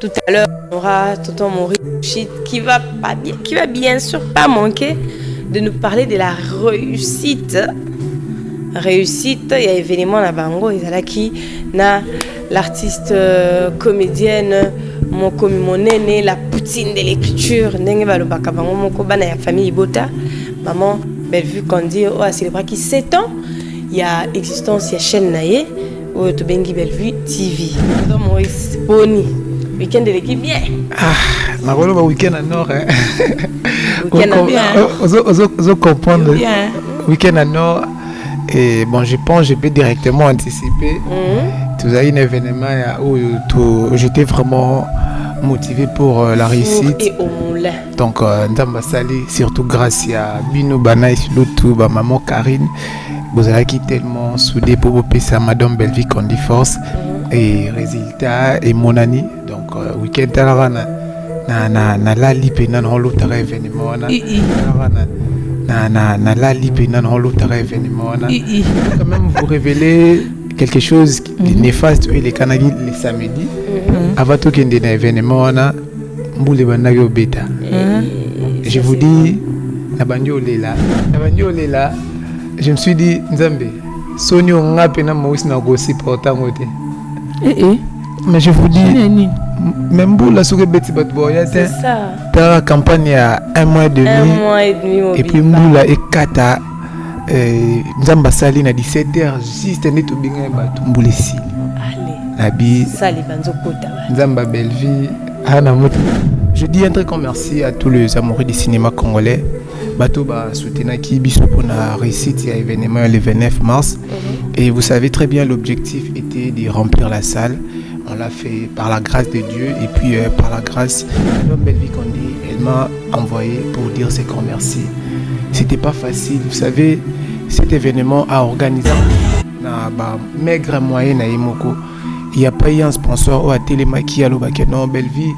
Tout à l'heure, on aura Tonton Maurice qui va bien sûr pas manquer de nous parler de la réussite. Réussite, il y a événement à Bango, il y a qui na l'artiste comédienne mon aîné, la poutine de l'écriture, n'engue va le bakabango mon kobana ya famille Ibota, maman Bellevue Kandi oh a célébré qui 7 ans. Il y a existence, il y a chaîne naïe ou to bengi Bellevue TV. Tonton Maurice Boni, week-end de l'équipe bien. Ah, ma rôle au week-end à Nord. Week-end bien. Vous comprendre. Week-end à Nord. Et bon, je pense que je peux directement anticiper. Tout ça, un événement où j'étais vraiment motivé pour la réussite. Et au moulin. Donc, Ndamba Sali, surtout grâce à Bino Banaï, Lutu, maman Karine, vous avez qui tellement soudé pour vous passer à Madame Bellevue Kandi Force. Et résultat, et mon année. Donc, week-end, na la lipe nan l'autre événement. Na la lipe nan l'autre événement. Quand même vous révéler quelque chose de néfaste et les Canadiens les samedis avant tout qu'il y ait un événement na mboule banagyo beta. Je vous dis na bandio lela je me suis dit Nzambe sonyo ngape na Maurice na gosi portant côté. Mais je vous dis même pour la souris bête c'est ça. Dans la campagne à 1 mois et demi. Et puis Moula et Kata Nzamba Sali na 17h juste net au bien batou Mboule si. Allez. Nabi Sali banzo kota. Nzamba Bellevue ana moto. Je dis un très grand merci à tous les amoureux du cinéma congolais. Bateau ba soutenir qui biso pour la réussite à l'événement le 29 mars. Et vous savez très bien l'objectif était de remplir la salle. On l'a fait par la grâce de Dieu et puis par la grâce de Madame Bellevue Kandi, elle m'a envoyé pour dire ses grands merci. C'était pas facile, vous savez, cet événement a organisé na ba maigre moyen na Yemoko. Il n'y a pas eu un sponsor ou à Télémaki à l'Obake non Bellevue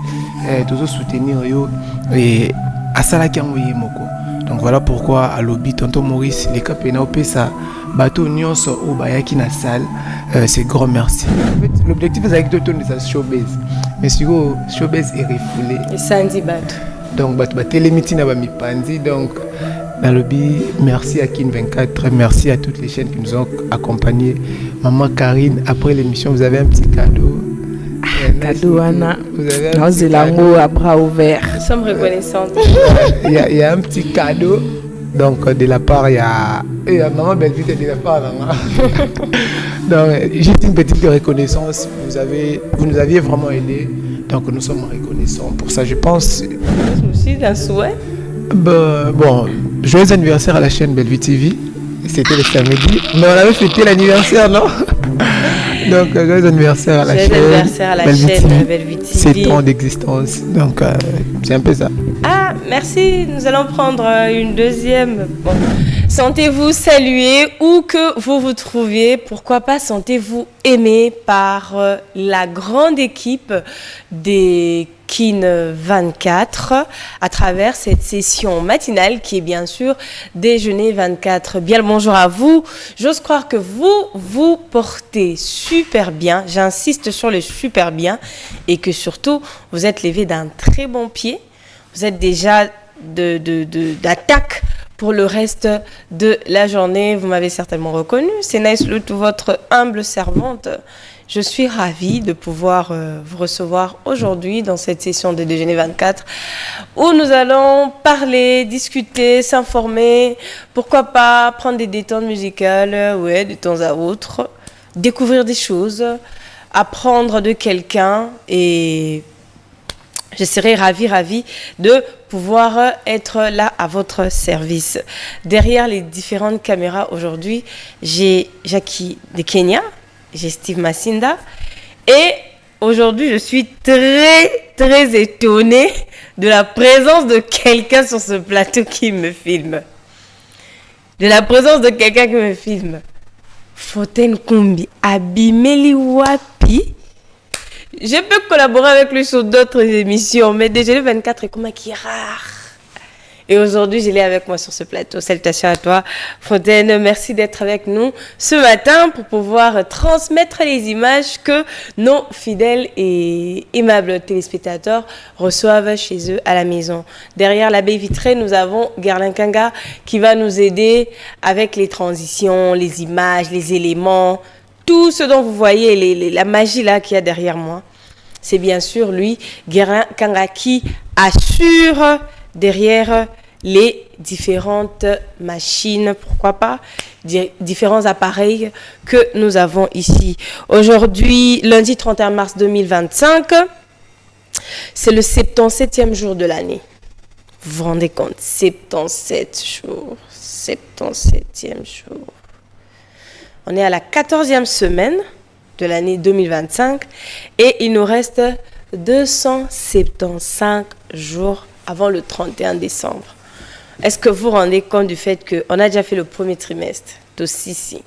toujours soutenir yo et à Salaki en Yemoko. Donc voilà pourquoi à l'Obi Tonton Maurice les capena au ça bateau nyonso au bayaki na salle c'est grand merci. En fait, l'objectif c'est avec tout de sa showbiz. Mais si go showbiz est refoulé. Et Sandy bateau. Donc bateau télémiti na ba mi pandi donc dans le merci à Kin 24, merci à toutes les chaînes qui nous ont accompagnés. Maman Karine, après l'émission vous avez un petit cadeau. Cadeau Anna. Vous avez un mot à bras ouverts. Nous sommes reconnaissantes. Il y a un petit cadeau. Donc de la part il y a maman Bellevue de la part donc juste une petite reconnaissance, vous nous aviez vraiment aidé, donc nous sommes reconnaissants pour ça. Je pense aussi d'un souhait. Bon, joyeux anniversaire à la chaîne Bellevue TV. C'était le samedi, mais on avait fêté l'anniversaire, non? Donc joyeux anniversaire à la chaîne. Joyeux anniversaire à la chaîne Bellevue TV. 7 ans d'existence, donc c'est un peu ça. Ah, merci. Nous allons prendre une deuxième. Bon. Sentez-vous salué où que vous vous trouviez. Pourquoi pas sentez-vous aimé par la grande équipe des Kin 24 à travers cette session matinale qui est bien sûr Déjeuner 24. Bien le bonjour à vous. J'ose croire que vous portez super bien. J'insiste sur le super bien et que surtout vous êtes levé d'un très bon pied. Vous êtes déjà d'attaque pour le reste de la journée. Vous m'avez certainement reconnu. C'est Nice Lutu, votre humble servante. Je suis ravie de pouvoir vous recevoir aujourd'hui dans cette session de Déjeuner 24 où nous allons parler, discuter, s'informer. Pourquoi pas prendre des détentes musicales, ouais, de temps à autre. Découvrir des choses, apprendre de quelqu'un et... Je serai ravie de pouvoir être là à votre service. Derrière les différentes caméras aujourd'hui, j'ai Jackie de Kenya, j'ai Steve Masinda. Et aujourd'hui, je suis très étonnée de la présence de quelqu'un sur ce plateau qui me filme. Fontaine Kombi, Abimeli Wapi. Je peux collaborer avec lui sur d'autres émissions, mais Déjeuner 24 est comme qui est rare. Et aujourd'hui, je l'ai avec moi sur ce plateau. Salutations à toi, Fontaine. Merci d'être avec nous ce matin pour pouvoir transmettre les images que nos fidèles et aimables téléspectateurs reçoivent chez eux à la maison. Derrière la baie vitrée, nous avons Gerlin Kanga qui va nous aider avec les transitions, les images, les éléments, tout ce dont vous voyez, la magie là qu'il y a derrière moi. C'est bien sûr lui, Gerlin Kanga, qui assure derrière les différentes machines, pourquoi pas, différents appareils que nous avons ici. Aujourd'hui, lundi 31 mars 2025, c'est le 77e jour de l'année. Vous vous rendez compte, 77 jours, 77e jour. On est à la 14e semaine de l'année 2025 et il nous reste 275 jours avant le 31 décembre. Est-ce que vous vous rendez compte du fait qu'on a déjà fait le premier trimestre de Sissi?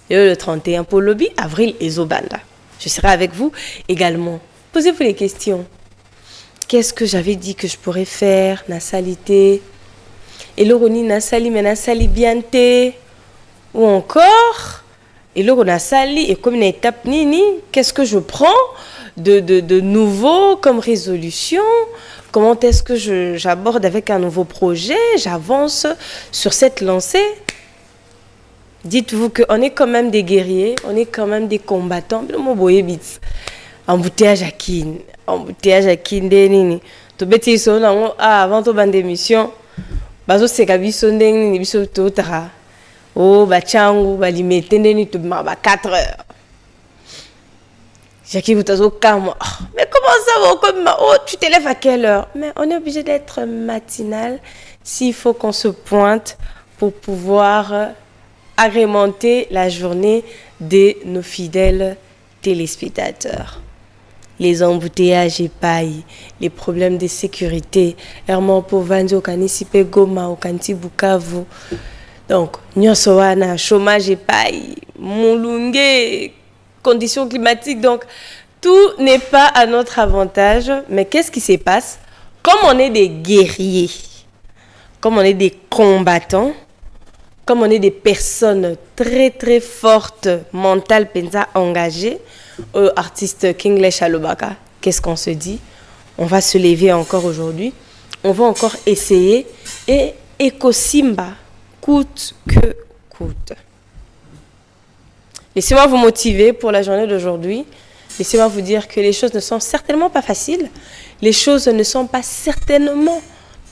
Et le 31 pour lobby, avril et Zobanda. Je serai avec vous également. Posez-vous les questions. Qu'est-ce que j'avais dit que je pourrais faire? Nasalité. Et l'oroni nasali, mais nasali bienté. Ou encore, et l'oroni nasali, et comme une étape nini, qu'est-ce que je prends de nouveau comme résolution? Comment est-ce que j'aborde avec un nouveau projet? J'avance sur cette lancée. Dites-vous qu'on est quand même des guerriers, on est quand même des combattants. Le mot boyebit. Embouteillage à kin. Embouteillage à kin de nini. To beti so na avant to bande émission. Bazo seka biso ndenge ni biso to tara. Oh ba changu ba limete ndeni to ba 4 heures. Jackie, vous êtes au calme. Mais comment ça va? Oh, tu te lèves à quelle heure? Mais on est obligé d'être matinal s'il faut qu'on se pointe pour pouvoir agrémenter la journée de nos fidèles téléspectateurs. Les embouteillages et pailles, les problèmes de sécurité, Herman Povandi, Okanisipe Goma, Okanti Bukavu. Donc, Nyosowana, chômage et pailles, Moulungue, conditions climatiques, donc tout n'est pas à notre avantage. Mais qu'est-ce qui se passe? Comme on est des guerriers, comme on est des combattants, comme on est des personnes très très fortes, mentales, pensa engagées, artistes Kinglish Alobaka, qu'est-ce qu'on se dit? On va se lever encore aujourd'hui, on va encore essayer et Ekosimba, coûte que coûte. Laissez-moi vous motiver pour la journée d'aujourd'hui. Laissez-moi vous dire que les choses ne sont certainement pas faciles. Les choses ne sont pas certainement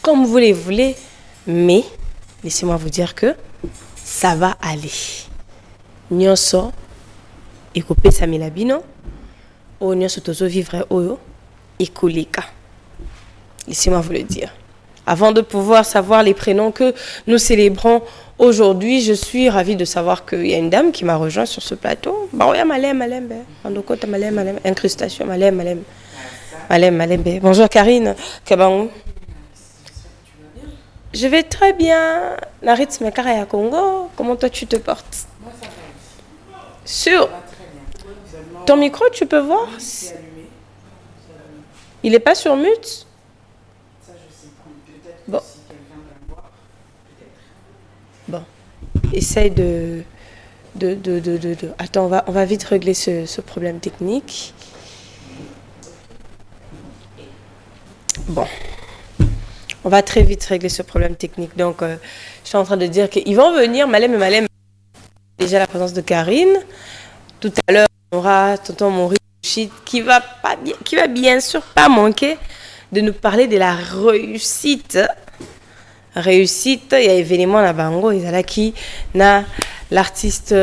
comme vous les voulez. Mais laissez-moi vous dire que ça va aller. Nyonso, ekope samilabino, o nyonso tozo vivre oyo, ekoleka. Laissez-moi vous le dire. Avant de pouvoir savoir les prénoms que nous célébrons aujourd'hui, je suis ravie de savoir qu'il y a une dame qui m'a rejoint sur ce plateau. Incrustation, bonjour Karine. Je vais très bien. Narit Mekaraya Congo, comment toi tu te portes? Moi ça va. Sur ton micro, tu peux voir? Il n'est pas sur mute? Bon. Bon. Essaye de... Attends, on va vite régler ce problème technique. Bon. On va très vite régler ce problème technique. Donc, je suis en train de dire qu'ils vont venir, Malem et Malem. Déjà la présence de Karine. Tout à l'heure, on aura tonton Maurice qui va bien sûr pas manquer de nous parler de la réussite. Réussite, il y a événement à Bango, il y a qui na l'artiste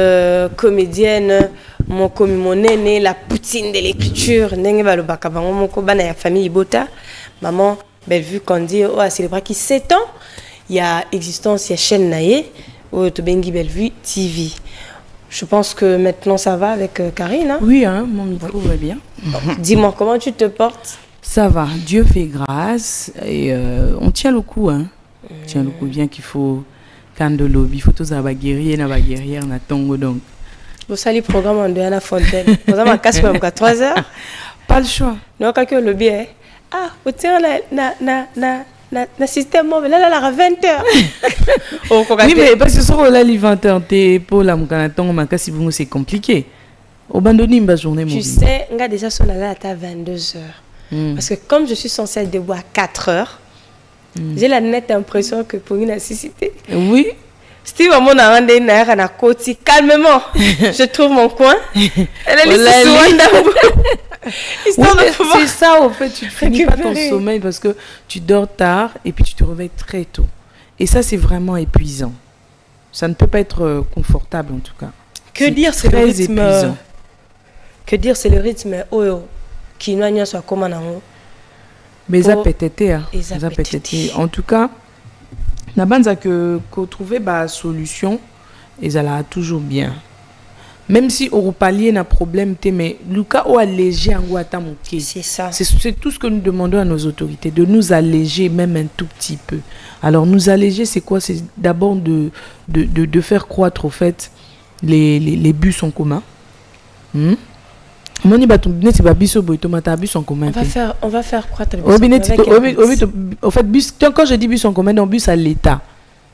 comédienne mon aîné, la poutine de l'écriture, nenge ba le bakabango mon ko bana ya famille Bota, maman Bellevue Kandi oh a célébré qui 7 ans, il y a existence, il y a chaîne naie au Tobengi Bellevue TV. Je pense que maintenant ça va avec Karine. Hein? Oui, hein, mon micro va bien. Dis-moi, comment tu te portes? Ça va, Dieu fait grâce et on tient le coup. Hein. On tient le coup bien qu'il faut quand de lobby, il faut tous avoir guerrier, na tongo donc. Vous savez le programme en deux à la fontaine. Vous avez un casque même qu'à 3 heures. Pas le choix. Non, quand le lobby est. Ah, vous tirez na système mobile là à 20h. Oui, mais parce que sur la 20h t'es pour la mukanaton makasi bungu c'est compliqué. Au bandoni ma journée mobile. Tu sais, on a déjà son là à 22h. Parce que comme je suis censée être debout à 4h, j'ai la nette impression que pour une nécessité. Oui. Steve a mon arrêté na côté calmement. Je trouve mon coin. Elle c'est ça au fait, tu ne finis pas ton sommeil parce que tu dors tard et puis tu te réveilles très tôt. Et ça c'est vraiment épuisant. Ça ne peut pas être confortable en tout cas. Que dire c'est le rythme épuisant. Que dire c'est le rythme qui n'a soit comment nango. Mais ça peut-être en tout cas na banza que trouver ba solution et ça là toujours bien. Même si au palier na problème mais Lucas ou alléger en guatamoké. C'est ça. C'est tout ce que nous demandons à nos autorités, de nous alléger même un tout petit peu. Alors nous alléger c'est quoi? C'est d'abord de faire croître au fait les bus en commun. On va faire croître le bus. Au fait, bus, quand je dis bus en commun, bus à l'État.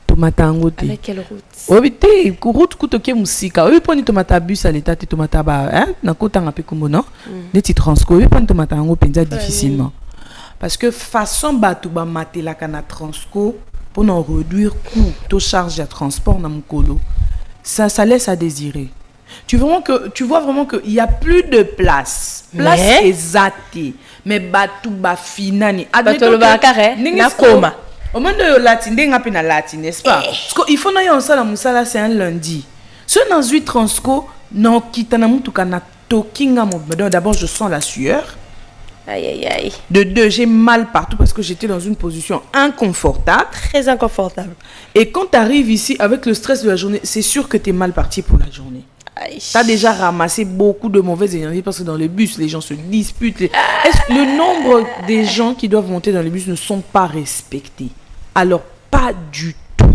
Avec quelle route? Route kutoke musika. Oui, poni tomata bus à l'État, tomata ba, hein, na kota ngape kumono. Neti transco, oui, poni tomata ngo penza difficilement. Parce que façon batu ba matela kana transco pour en réduire coût, to charge de transport na mukolo. Ça laisse à désirer. Tu vois vraiment qu'il n'y a plus de place. Place exacte. Mais batu ba finani. Batu ba carré. Na koma. Au moment de latin, na latin, n'est-ce pas? Parce qu'il faut n'aille en salle à Moussala, c'est un lundi. Ce dans 8 transco, non, kitana mutuka na tokinga mo. D'abord, je sens la sueur. Aïe. De 2, j'ai mal partout parce que j'étais dans une position inconfortable. Très inconfortable. Et quand tu arrives ici avec le stress de la journée, c'est sûr que tu es mal parti pour la journée. Tu as déjà ramassé beaucoup de mauvaises énergies parce que dans les bus, les gens se disputent. Le nombre des gens qui doivent monter dans les bus ne sont pas respectés. Alors, pas du tout.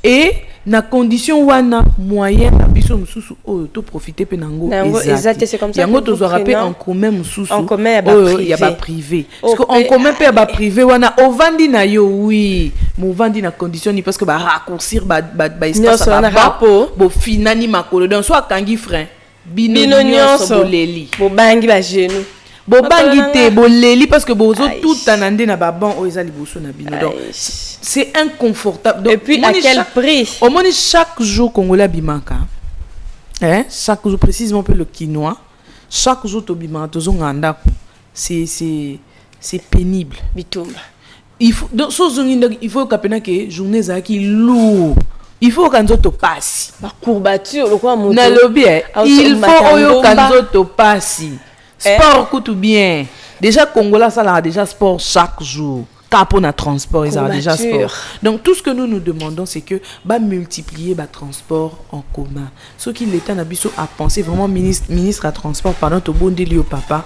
Et, na condition wana moyen na biso mususu to profiter pe nango exact c'est comme ça yango to zo rappel en commun mususu en commun il y a ba privé parce que en commun pe ba privé wana ovandi na yo oui mo vandi na condition ni parce que ba raccourcir ba espace ba bo finani makolo donc soit kangi frein bino nyonso boleli bo bangi ba genou bobangi te boleli parce que bozo tout anandé na baban o ezali boso na bino donc c'est inconfortable donc, et puis à quel prix au moins chaque jour congolais bimaka chaque jour précisément peu le quinoa chaque jour to bimaka tozo nganda c'est pénible bitumba il faut donc il faut kapena que journée za ki lourd il faut kanzo to passe ba courbature le quoi moto na lobby il faut oyo kanzo to passe. Sport coûte bien. Déjà, Congolais, ça a déjà sport chaque jour. Capo na transport, ils ont déjà sport. Donc, tout ce que nous demandons, c'est que multiplier le transport en commun. Ce qui l'État n'a pas pensé, vraiment, ministre à transport, pendant tout bon délire au papa,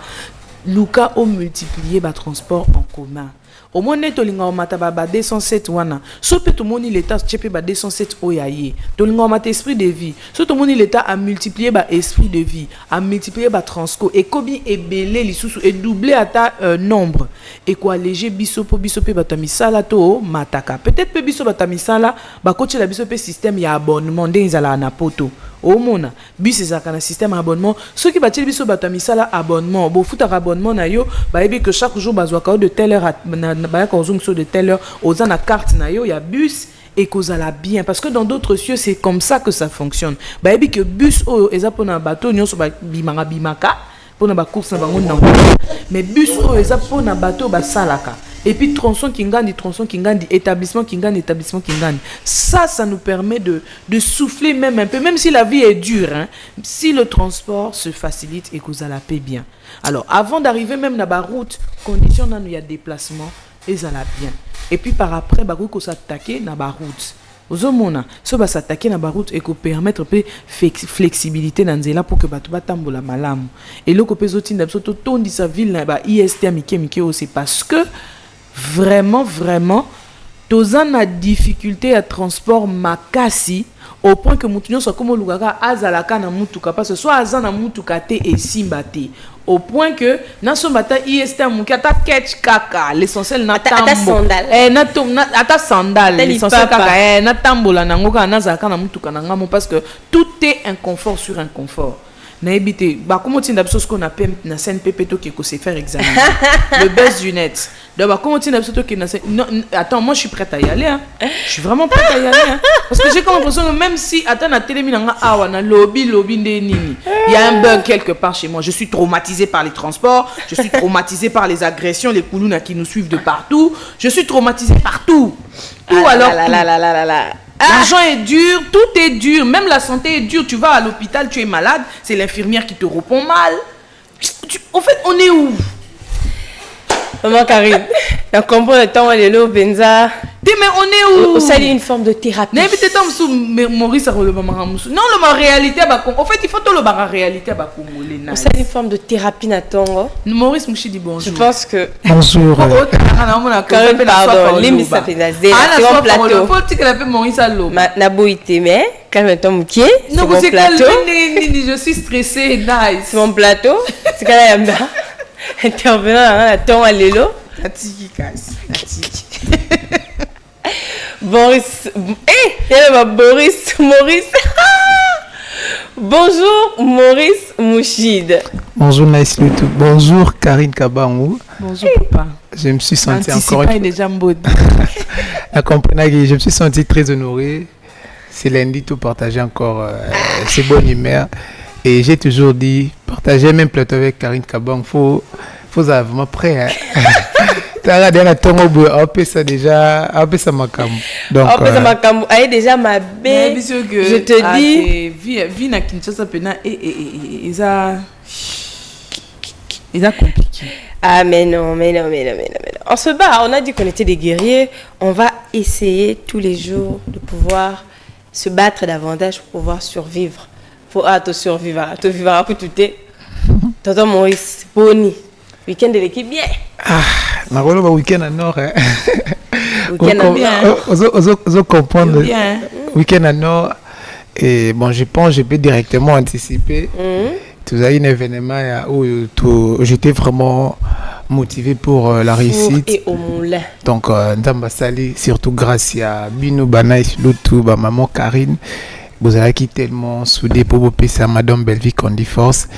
Lucas a multiplié le transport en commun. Au moins net tolinga o mata ba 207 wana so pe to moni l'état tchepe ba 207 oyaye tolinga o mata esprit de vie so to moni l'état a multiplié ba esprit de vie a multiplié ba transco et kobi ebele lisusu et doubler ata nombre et quoi léger biso pe batamisala to mataka peut-être pe biso batamisala ba coacher la biso pe système ya abonnement ndenzala na poto au mona bus ezaka na système abonnement ceux qui batil biso batamisala abonnement bo futa abonnement na yo ba ebi que chaque jour bazwaka de telle heure ba ka ozung so de telle heure oza na carte na yo ya bus et kozala bien parce que dans d'autres cieux c'est comme ça que ça fonctionne ba ebi que bus o eza pona bateau nyonso ba bimaka pona ba course na bango na mais bus o eza pona bateau ba salaka. Et puis tronçon kingandi, établissement kingandi. Ça nous permet de souffler même un peu, même si la vie est dure, hein, si le transport se facilite et que ça la paie bien. Alors, avant d'arriver même dans la route, condition là, il y a déplacement et ça la bien. Et puis par après, bah, qu'on s'attaquer dans la route. Ozomona, so ba s'attaquer dans la route et qu'on permettre peu flexibilité dans zela pour que batu batambola malamu. Et le copé zoti ndabso to tondi sa ville na ba IST mike c'est parce que vraiment toza na difficulté à transport makasi au point que mutunyo soit comme lugaka azalaka na mutuka parce que soit azana mutuka te et simbate au point que na sombata IST muki ata catch kaka l'essentiel na tambo ata sandal ata sandal l'essentiel kaka na tambola nango kana nazaka na mutuka na ngamo parce que tout est inconfort sur inconfort. Na ebité ba comment tinda biso ce qu'on appelle na scène pepeto qui ko se faire examiner le buzz du net. Donc ba comment tinda biso qui na non attends, moi je suis prête à y aller hein. Je suis vraiment prête à y aller hein. Parce que j'ai comme l'impression que même si attends na télé minanga awa na lobby ndé nini, il y a un bug quelque part chez moi. Je suis traumatisée par les transports, je suis traumatisée par les agressions, les koulouna qui nous suivent de partout. Je suis traumatisée partout. Tout alors l'argent est dur, tout est dur, même la santé est dure. Tu vas à l'hôpital, tu es malade, c'est l'infirmière qui te répond mal. En fait, on est où? Maman Karine, on comprend le temps où elle est là, Benza. Mais on est où? Ça, c'est une forme de thérapie. Maurice a relevé non, la réalité, en fait, il faut tout le bar réalité. C'est une forme de thérapie, Natongo. Maurice Mouchi dit bonjour. Je pense que. Bonjour. Karine, pardon, l'émission fait la zéro. C'est mon plateau. Faut que tu l'appelles Maurice à l'eau. Naboïté, mais quand même, ton moukier. Non, c'est mon plateau. Je suis stressée, nice. C'est mon plateau. C'est quand même bien. Intervenant à ton allélo. Atiki casse. Atiki. Boris. Il y a Boris. Maurice. Bonjour Maurice Mouchid. Bonjour Nice Lutu. Bonjour Karine Kabangou. Bonjour papa. Je me suis senti encore déjà je me suis senti très honoré. C'est lundi tout partager encore ces bonnes humeurs. Et j'ai toujours dit, partager même plateau avec Karine Kabang, faut vraiment prêt. Tu as regardé la tongue au bout, ça déjà, ça m'a calme. Donc, ça m'a calme. Elle déjà ma belle. Je te dis. Vie na Kinshasa pena et ça compliqué. Ah mais non. On se bat, on a dit qu'on était des guerriers. On va essayer tous les jours de pouvoir se battre davantage pour pouvoir survivre. Faut te survivre, te vivre pour tout est. Tonton Maurice, Boni, week-end de l'équipe bien. Na rolo ba week-end à nord. Week-end bien. Vous comprendre. Week-end à nord. Et bon, je pense je peux directement anticiper. Tu as un événement où j'étais vraiment motivé pour la réussite. Et au moulin. Donc, Ndamba Sali, surtout grâce à Bino Banaïs Lutu, maman Karine. Vous avez tellement soudé pour vous passer à Madame Belleville qu'on dit force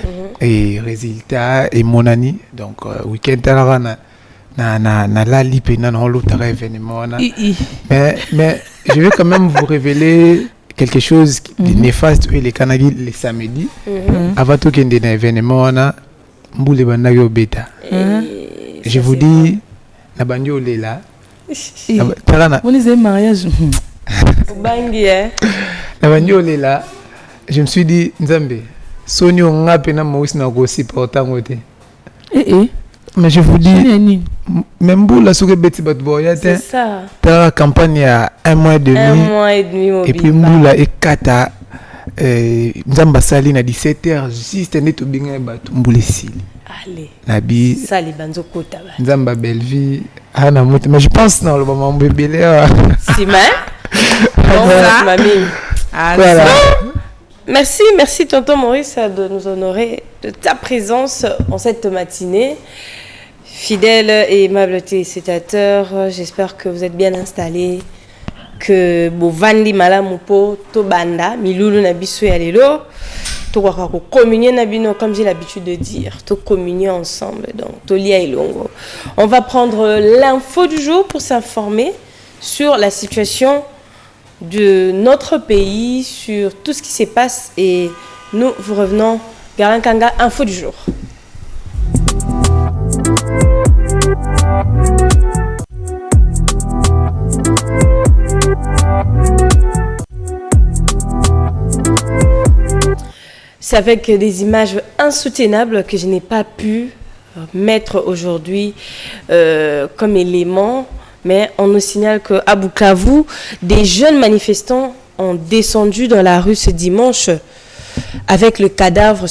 et résultat et mon année. Donc, week-end, na la lipe na l'autre événement. Mais je vais quand même vous révéler quelque chose de néfaste et les Canadiens les samedis. Avant tout qu'il y ait un événement, mboule bandayo beta. Je vous dis, na bandio lela. On est un mariage. Bangi là, je me suis dit, Nzambe, Sonio Ngapena Maurice n'a aussi pas autant côté. Mais je vous dis, même vous la souris bête boya, c'est ça. Ta campagne il y a 1 mois et demi. 1 mois et demi. Et puis Moula et Kata, Nzamba Sali na 17h, juste un éto bien batou Mboule Sili. Allez. Nabi. Sali banzo kota. Nzamba Belleville. Ana moto. Mais je pense non le moment bébé là. Simon. Bonsoir mamie. Voilà. Merci tonton Maurice de nous honorer de ta présence en cette matinée. Fidèles et aimables téléspectateurs, j'espère que vous êtes bien installés, que Bovandi Malamupo, Tobanda, Milulu Nabisu Alelo, Towaka communier Nabino, comme j'ai l'habitude de dire, to communier ensemble, donc Tolia et Longo. On va prendre l'info du jour pour s'informer sur la situation de notre pays, sur tout ce qui se passe et nous vous revenons. Garankanga, info du jour. C'est avec des images insoutenables que je n'ai pas pu mettre aujourd'hui comme élément. Mais on nous signale qu'à Bukavu, des jeunes manifestants ont descendu dans la rue ce dimanche avec le cadavre,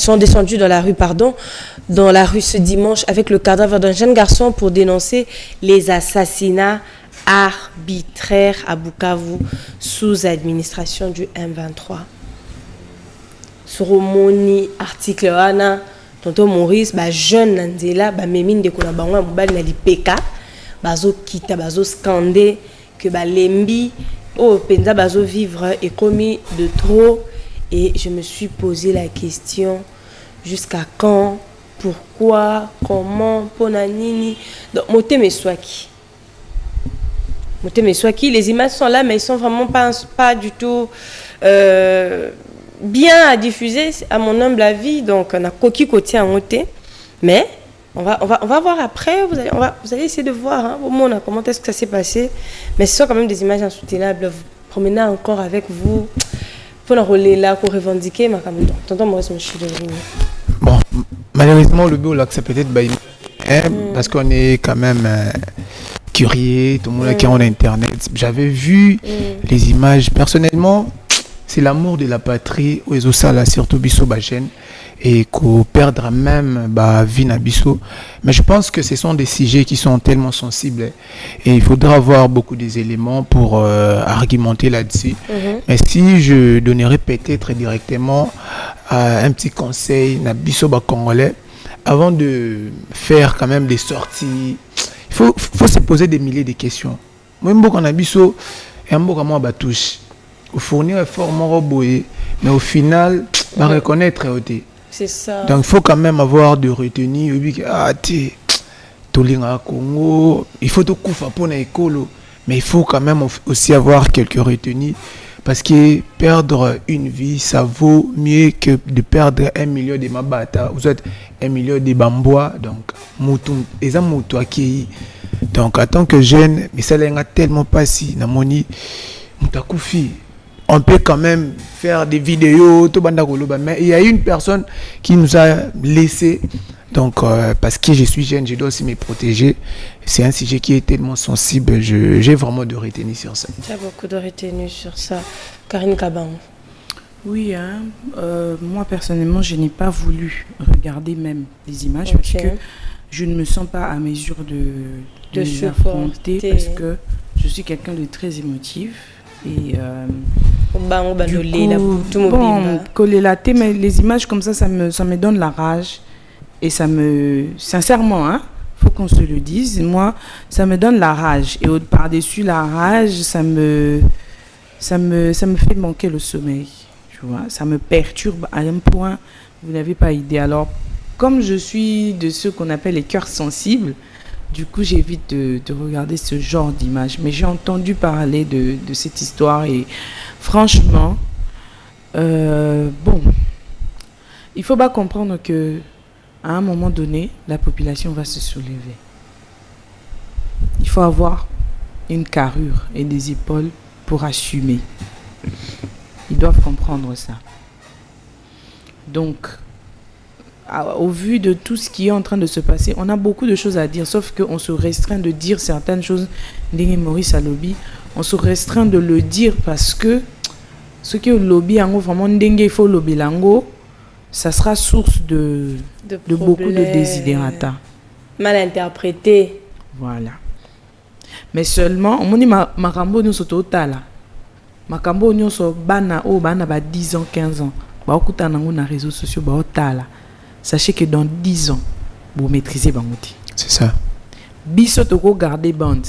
dans la rue ce dimanche avec le cadavre d'un jeune garçon pour dénoncer les assassinats arbitraires à Bukavu sous administration du M23. Sur Moni, article Anna, tonton Maurice ba jeune nanzela ba memine de kona bango mobali na lipeka bazo kita bazo scander que ba lembi oh penza bazo vivre et commis de trop et je me suis posé la question jusqu'à quand, pourquoi, comment, ponanini. Donc moté me swaki. Les images sont là mais ils sont vraiment pas du tout bien à diffuser à mon humble avis, donc on a coquille côté à monter, mais on va voir après, vous allez essayer de voir hein, au monde comment est-ce que ça s'est passé, mais ce sont quand même des images insoutenables. Vous promenez encore avec vous pour la relais là pour revendiquer ma caméra. Tonton Maurice bon, malheureusement le but là c'est peut-être parce qu'on est quand même curieux, tout le monde qui est en internet. J'avais vu les images personnellement. C'est l'amour de la patrie où ça là surtout biso bajen et qu'on perdra même vie na biso, mais je pense que ce sont des sujets qui sont tellement sensibles et il faudra avoir beaucoup des éléments pour argumenter là-dessus. Mais si je donnerais peut-être directement un petit conseil na biso ba congolais avant de faire quand même des sorties, il faut se poser des milliers de questions. Moi mboka na biso et mboka moi ba touche fournir un effort roboé, mais au final, va reconnaître. C'est ça. Donc, il faut quand même avoir de retenue. Congo, il faut tout coup pour l'école, mais il faut quand même aussi avoir quelques retenues parce que perdre une vie, ça vaut mieux que de perdre 1 million de mabata. Vous êtes 1 million de bambois, donc donc, en tant que jeune, mais ça n'a tellement pas si, namoni, mutakoufi. On peut quand même faire des vidéos, mais il y a une personne qui nous a laissé. Donc, parce que je suis jeune, je dois aussi me protéger. C'est un sujet qui est tellement sensible. J'ai vraiment de retenue sur ça. Tu as beaucoup de retenue sur ça. Karine Kaban. Oui, moi personnellement, je n'ai pas voulu regarder même les images parce que je ne me sens pas à mesure de les affronter parce que je suis quelqu'un de très émotif. Et mais les images comme ça me donne la rage et sincèrement faut qu'on se le dise, moi ça me donne la rage et par-dessus la rage ça me fait manquer le sommeil, tu vois, ça me perturbe à un point vous n'avez pas idée. Alors comme je suis de ceux qu'on appelle les cœurs sensibles, du coup, j'évite de regarder ce genre d'image. Mais j'ai entendu parler de cette histoire et franchement, il faut pas comprendre que à un moment donné, la population va se soulever. Il faut avoir une carrure et des épaules pour assumer. Ils doivent comprendre ça. Donc, au vu de tout ce qui est en train de se passer, on a beaucoup de choses à dire, sauf qu'on se restreint de dire certaines choses. Ndenge Maurice a lobby, on se restreint de le dire parce que ce qui est lobby, vraiment Ndenge il faut lobby lango, ça sera source de beaucoup de désidérata. Mal interprété. Voilà. Mais seulement, on dit makambo nous soto tala. Makambo nous so bana 10 ans, 15 ans. Ba okuta nango na réseaux sociaux ba tala. Sachez que dans 10 ans, vous maîtrisez Bangoti. C'est ça. Biso toko garder bande.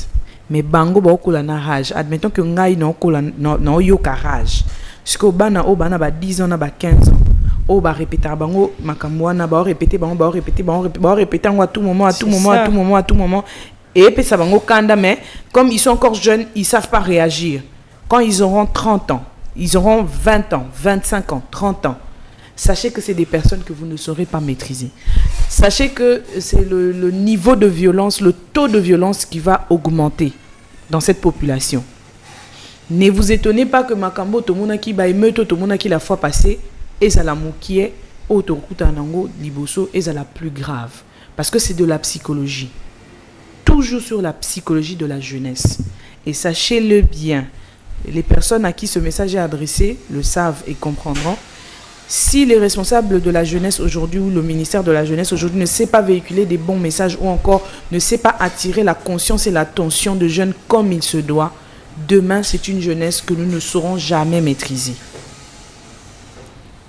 Mais Bango ba okola na rage. Admettons que ngai na okola na yoka rage. Parce que bana ba 10 ans na ba 15 ans. O ba répéter bango makambo na ba répéter bango répéter à tout moment à tout moment. Et puis ça bango kanda, mais comme ils sont encore jeunes, ils savent pas réagir. Quand ils auront 30 ans, ils auront 20 ans, 25 ans, 30 ans. Sachez que c'est des personnes que vous ne saurez pas maîtriser. Sachez que c'est le niveau de violence, le taux de violence qui va augmenter dans cette population. Ne vous étonnez pas que Makambo, tout le monde qui va émeute, tout le monde qui la fois passée, et ça la moukié, Otokutanango, Liboso, et ça la plus grave. Parce que c'est de la psychologie. Toujours sur la psychologie de la jeunesse. Et sachez-le bien, les personnes à qui ce message est adressé le savent et comprendront. Si les responsables de la jeunesse aujourd'hui ou le ministère de la jeunesse aujourd'hui ne sait pas véhiculer des bons messages ou encore ne sait pas attirer la conscience et l'attention de jeunes comme il se doit, demain c'est une jeunesse que nous ne saurons jamais maîtriser.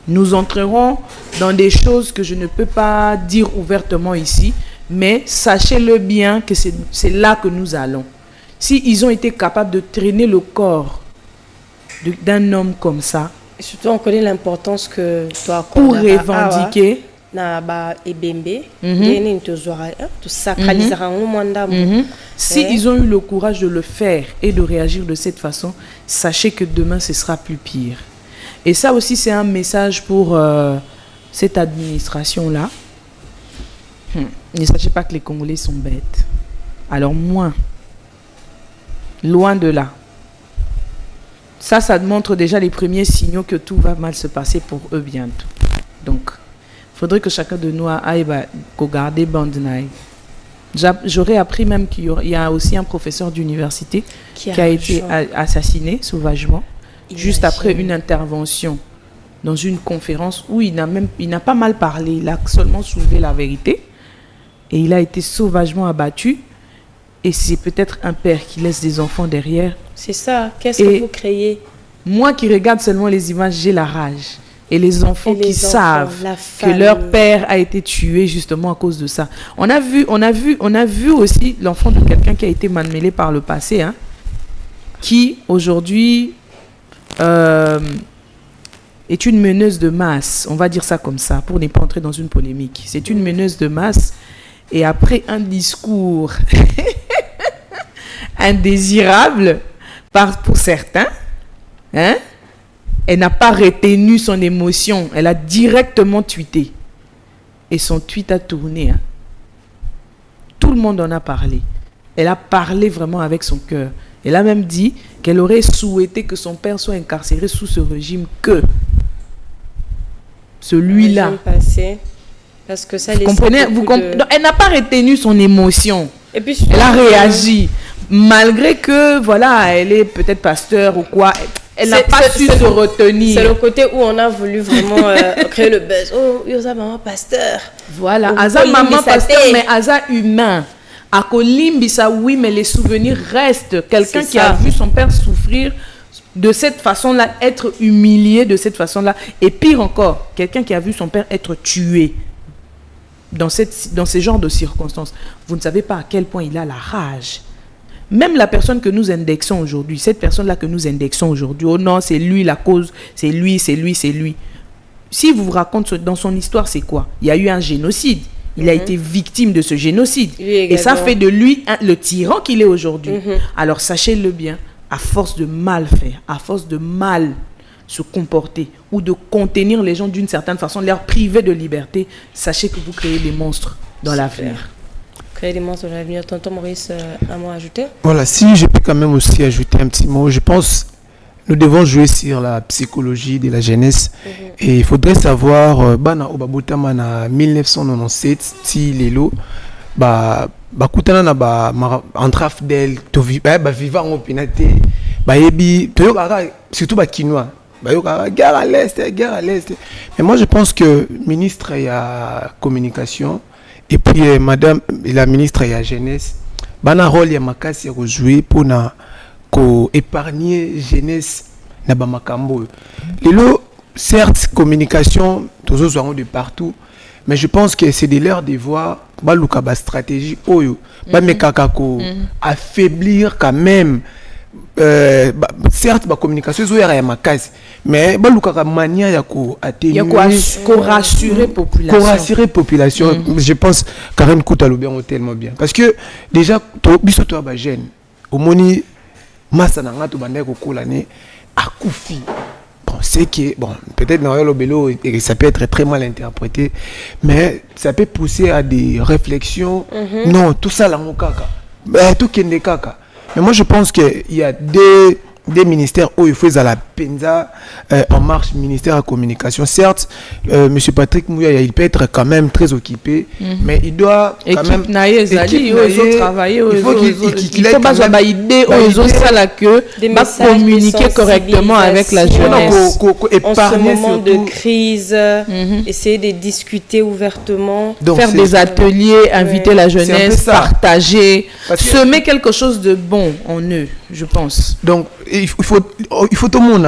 Nous entrerons dans des choses que je ne peux pas dire ouvertement ici, mais sachez-le bien que c'est là que nous allons. S'ils ont été capables de traîner le corps d'un homme comme ça, et surtout on connaît l'importance que toi pour revendiquer si ils ont eu le courage de le faire et de réagir de cette façon, sachez que demain ce sera plus pire. Et ça aussi c'est un message pour cette administration là. Ne sachez pas que les Congolais sont bêtes. Alors moins, loin de là. Ça montre déjà les premiers signaux que tout va mal se passer pour eux bientôt. Donc, il faudrait que chacun de nous aille garder Bandnaï. J'aurais appris même qu'il y a aussi un professeur d'université qui a été assassiné sauvagement, juste après une intervention dans une conférence où il n'a pas mal parlé, il a seulement soulevé la vérité et il a été sauvagement abattu. Et c'est peut-être un père qui laisse des enfants derrière. C'est ça. Qu'est-ce que vous créez? Moi qui regarde seulement les images, j'ai la rage. Et les enfants qui savent que leur père a été tué justement à cause de ça. On a vu aussi l'enfant de quelqu'un qui a été malmené par le passé, hein, qui aujourd'hui est une meneuse de masse. On va dire ça comme ça, pour ne pas entrer dans une polémique. C'est une meneuse de masse. Et après un discours indésirable pour certains, hein, elle n'a pas retenu son émotion. Elle a directement tweeté. Et son tweet a tourné. Hein. Tout le monde en a parlé. Elle a parlé vraiment avec son cœur. Elle a même dit qu'elle aurait souhaité que son père soit incarcéré sous ce régime que celui-là. Parce que ça vous comprenez, Donc, elle n'a pas retenu son émotion. Et puis, elle a réagi. Malgré que, voilà, elle est peut-être pasteur ou quoi, elle n'a pas su se retenir. C'est le côté où on a voulu vraiment créer le buzz. Oh, Yosa maman pasteur. Voilà, Aza maman pasteur, mais Aza humain. À Kolimbisa, oui, mais les souvenirs restent. Quelqu'un qui a vu son père souffrir de cette façon-là, être humilié de cette façon-là. Et pire encore, quelqu'un qui a vu son père être tué. Dans ce genre de circonstances, vous ne savez pas à quel point il a la rage. Même la personne que nous indexons aujourd'hui, cette personne-là que nous indexons aujourd'hui, oh non, c'est lui la cause, c'est lui. Si vous vous racontez dans son histoire, c'est quoi? Il y a eu un génocide. Il a été victime de ce génocide. Et ça fait de lui le tyran qu'il est aujourd'hui. Alors sachez-le bien, à force de mal faire, à force de mal se comporter ou de contenir les gens d'une certaine façon, leur priver de liberté, sachez que vous créez des monstres dans l'avenir. Créer des monstres dans l'avenir. Tonton Maurice, un mot à ajouter? Voilà, si je peux quand même aussi ajouter un petit mot, je pense nous devons jouer sur la psychologie de la jeunesse. Et il faudrait savoir, bana obabutama na 1997, si lelo, kutana na entrave d'elle, vivant en pinate, surtout Kinois. Guerre à l'Est. Mais moi, je pense que le ministre y a communication et puis madame la ministre y a jeunesse. Bana rôle y a makasi à jouer pour épargner jeunesse na bamakambo. Lelo, certes, communication, tous autres de partout, mais je pense que c'est de leur devoir, ba stratégie oyo, affaiblir quand même. Certes, la communication est makasi, mais la manière ya ko rassurer population. Je pense Karen Kouta le bien tellement bien parce que déjà biso to ba jeune au moni massa na ngato bande ko kolane akufi. Bon, c'est que bon, peut-être dans le bélo ça peut être très mal interprété, mais ça peut pousser à des réflexions. Non, tout ça là mon kaka. Tout kende kaka. Mais moi, je pense qu'il y a des ministères où il faut à la penza en marche, ministère de la communication. Certes, M. Patrick Mouya, il peut être quand même très occupé, mais il doit quand même... Il faut qu'il ait quand même idée de communiquer correctement avec la jeunesse. En ce moment de crise, essayer de discuter ouvertement. Donc, faire des ateliers, inviter la jeunesse, partager, semer quelque chose de bon en eux, je pense. Donc, il faut tout le monde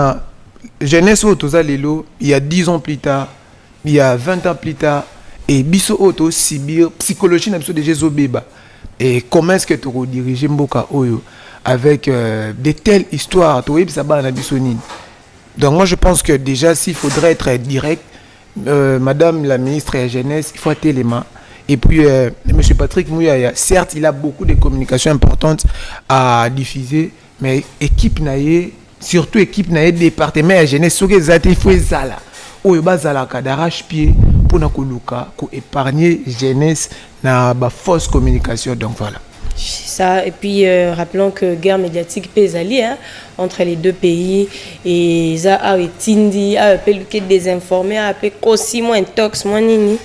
jeunesse autoza lelo, il y a 10 ans plus tard, il y a 20 ans plus tard, et biso auto sibir psychologie na biso déjà zobeba. Et comment est-ce que tu rediriges Mboka Oyo avec de telles histoires, tu vois, ça va na biso nini. Donc moi je pense que déjà s'il faudrait être direct, Madame la ministre de la Jeunesse, il faut être élément. Et puis Monsieur Patrick Mouyaya, certes il a beaucoup de communications importantes à diffuser, mais équipe naïe, surtout équipe naïe département de la jeunesse, ce que il faut zala. Oyo bazala ka d'arrache-pied pour na koluka, ko épargner jeunesse na ba fausse communication. Donc voilà. Ça, et puis rappelons que guerre médiatique pèse entre les deux pays et ça a été désinformé, a fait aussi moins intox, moins nini.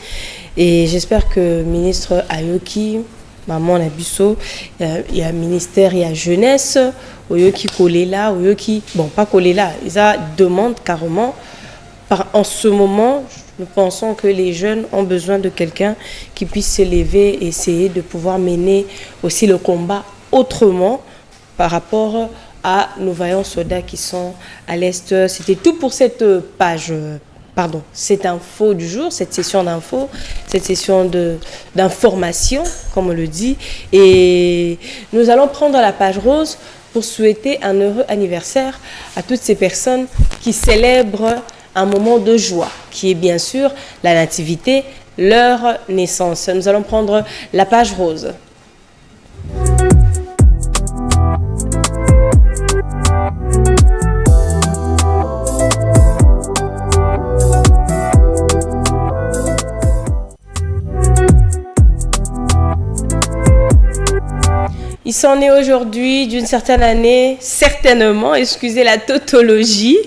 Et j'espère que ministre Ayoki, maman Nabiso, il y a ministère, il y a jeunesse, Oyoki collé là, Oyoki, bon pas collé là, ils demandent carrément, en ce moment, nous pensons que les jeunes ont besoin de quelqu'un qui puisse s'élever et essayer de pouvoir mener aussi le combat autrement par rapport à nos vaillants soldats qui sont à l'Est. C'était tout pour cette page, cette info du jour, cette session d'info, cette session d'information, comme on le dit. Et nous allons prendre la page rose pour souhaiter un heureux anniversaire à toutes ces personnes qui célèbrent un moment de joie, qui est bien sûr la nativité, leur naissance. Nous allons prendre la page rose. Il s'en est aujourd'hui d'une certaine année, certainement, excusez la tautologie.